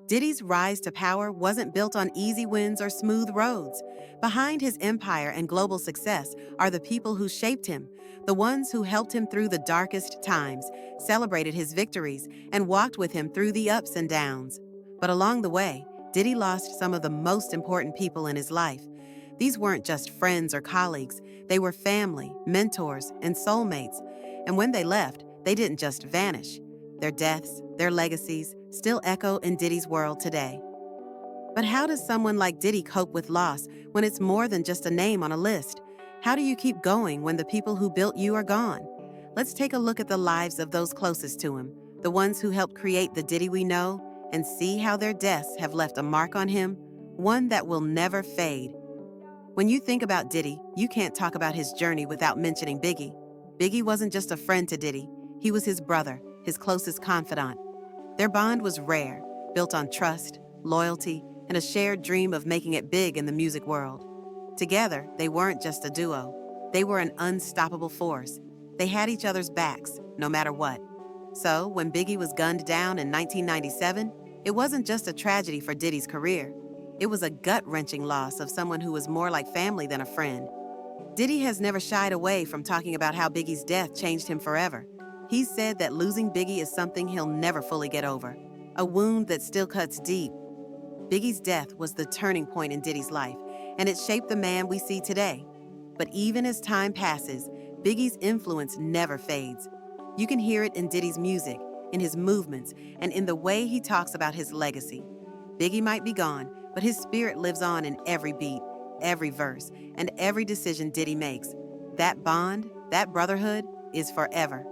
Diddy's rise to power wasn't built on easy wins or smooth roads. Behind his empire and global success are the people who shaped him, the ones who helped him through the darkest times, celebrated his victories, and walked with him through the ups and downs. But along the way, Diddy lost some of the most important people in his life. These weren't just friends or colleagues, they were family, mentors, and soulmates. And when they left, they didn't just vanish. Their deaths, their legacies, still echo in Diddy's world today. But how does someone like Diddy cope with loss when it's more than just a name on a list? How do you keep going when the people who built you are gone? Let's take a look at the lives of those closest to him, the ones who helped create the Diddy we know, and see how their deaths have left a mark on him, one that will never fade. When you think about Diddy, you can't talk about his journey without mentioning Biggie. Biggie wasn't just a friend to Diddy, he was his brother, his closest confidant. Their bond was rare, built on trust, loyalty, and a shared dream of making it big in the music world. Together, they weren't just a duo. They were an unstoppable force. They had each other's backs, no matter what. So, when Biggie was gunned down in 1997, it wasn't just a tragedy for Diddy's career. It was a gut-wrenching loss of someone who was more like family than a friend. Diddy has never shied away from talking about how Biggie's death changed him forever. He's said that losing Biggie is something he'll never fully get over, a wound that still cuts deep. Biggie's death was the turning point in Diddy's life, and it shaped the man we see today. But even as time passes, Biggie's influence never fades. You can hear it in Diddy's music, in his movements, and in the way he talks about his legacy. Biggie might be gone, but his spirit lives on in every beat, every verse, and every decision Diddy makes. That bond, that brotherhood, is forever.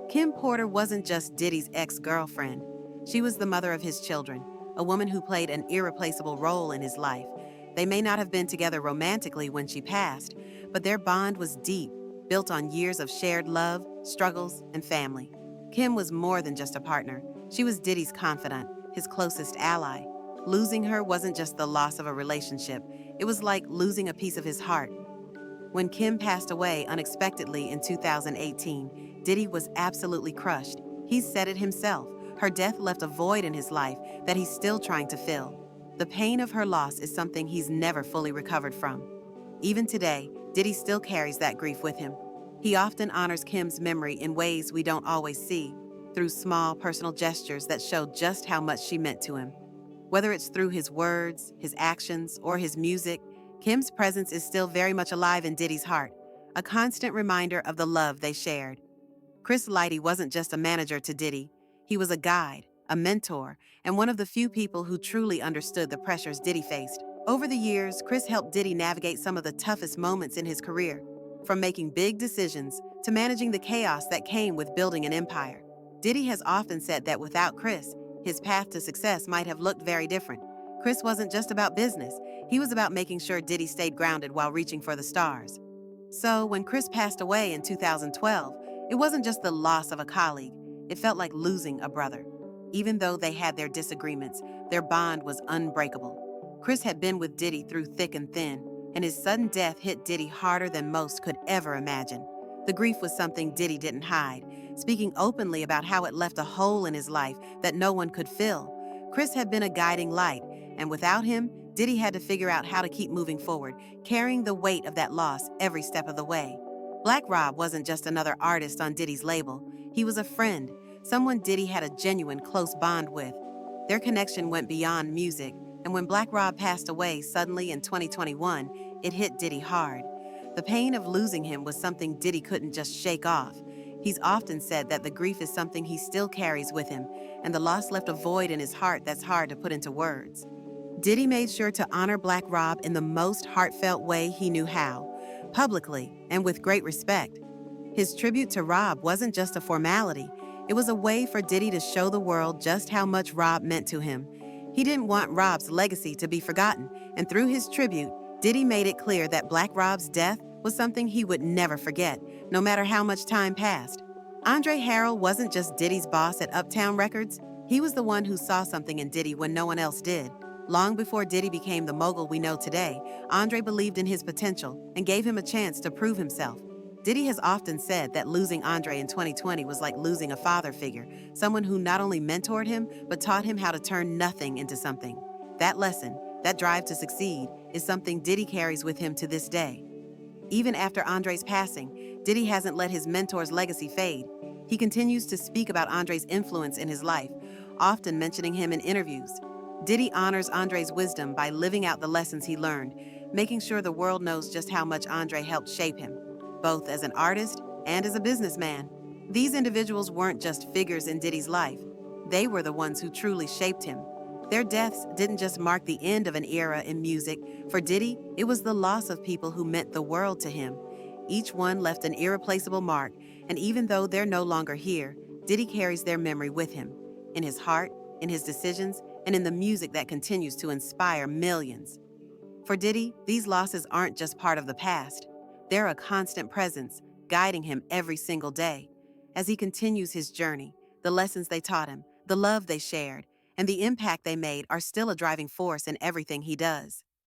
Kim Porter wasn't just Diddy's ex-girlfriend. She was the mother of his children, a woman who played an irreplaceable role in his life. They may not have been together romantically when she passed, but their bond was deep, built on years of shared love, struggles, and family. Kim was more than just a partner. She was Diddy's confidant, his closest ally. Losing her wasn't just the loss of a relationship. It was like losing a piece of his heart. When Kim passed away unexpectedly in 2018, Diddy was absolutely crushed. He said it himself. Her death left a void in his life that he's still trying to fill. The pain of her loss is something he's never fully recovered from. Even today, Diddy still carries that grief with him. He often honors Kim's memory in ways we don't always see, through small personal gestures that show just how much she meant to him. Whether it's through his words, his actions, or his music, Kim's presence is still very much alive in Diddy's heart, a constant reminder of the love they shared. Chris Lighty wasn't just a manager to Diddy. He was a guide, a mentor, and one of the few people who truly understood the pressures Diddy faced. Over the years, Chris helped Diddy navigate some of the toughest moments in his career, from making big decisions to managing the chaos that came with building an empire. Diddy has often said that without Chris, his path to success might have looked very different. Chris wasn't just about business. He was about making sure Diddy stayed grounded while reaching for the stars. So when Chris passed away in 2012, it wasn't just the loss of a colleague. It felt like losing a brother. Even though they had their disagreements, their bond was unbreakable. Chris had been with Diddy through thick and thin, and his sudden death hit Diddy harder than most could ever imagine. The grief was something Diddy didn't hide, speaking openly about how it left a hole in his life that no one could fill. Chris had been a guiding light, and without him, Diddy had to figure out how to keep moving forward, carrying the weight of that loss every step of the way. Black Rob wasn't just another artist on Diddy's label. He was a friend, someone Diddy had a genuine, close bond with. Their connection went beyond music, and when Black Rob passed away suddenly in 2021, it hit Diddy hard. The pain of losing him was something Diddy couldn't just shake off. He's often said that the grief is something he still carries with him, and the loss left a void in his heart that's hard to put into words. Diddy made sure to honor Black Rob in the most heartfelt way he knew how, publicly and with great respect. His tribute to Rob wasn't just a formality. It was a way for Diddy to show the world just how much Rob meant to him. He didn't want Rob's legacy to be forgotten, and through his tribute, Diddy made it clear that Black Rob's death was something he would never forget, no matter how much time passed. Andre Harrell wasn't just Diddy's boss at Uptown Records. He was the one who saw something in Diddy when no one else did. Long before Diddy became the mogul we know today, Andre believed in his potential and gave him a chance to prove himself. Diddy has often said that losing Andre in 2020 was like losing a father figure, someone who not only mentored him, but taught him how to turn nothing into something. That lesson, that drive to succeed, is something Diddy carries with him to this day. Even after Andre's passing, Diddy hasn't let his mentor's legacy fade. He continues to speak about Andre's influence in his life, often mentioning him in interviews. Diddy honors Andre's wisdom by living out the lessons he learned, making sure the world knows just how much Andre helped shape him, both as an artist and as a businessman. These individuals weren't just figures in Diddy's life, they were the ones who truly shaped him. Their deaths didn't just mark the end of an era in music. For Diddy, it was the loss of people who meant the world to him. Each one left an irreplaceable mark, and even though they're no longer here, Diddy carries their memory with him, in his heart, in his decisions, and in the music that continues to inspire millions. For Diddy, these losses aren't just part of the past. They're a constant presence, guiding him every single day. As he continues his journey, the lessons they taught him, the love they shared, and the impact they made are still a driving force in everything he does.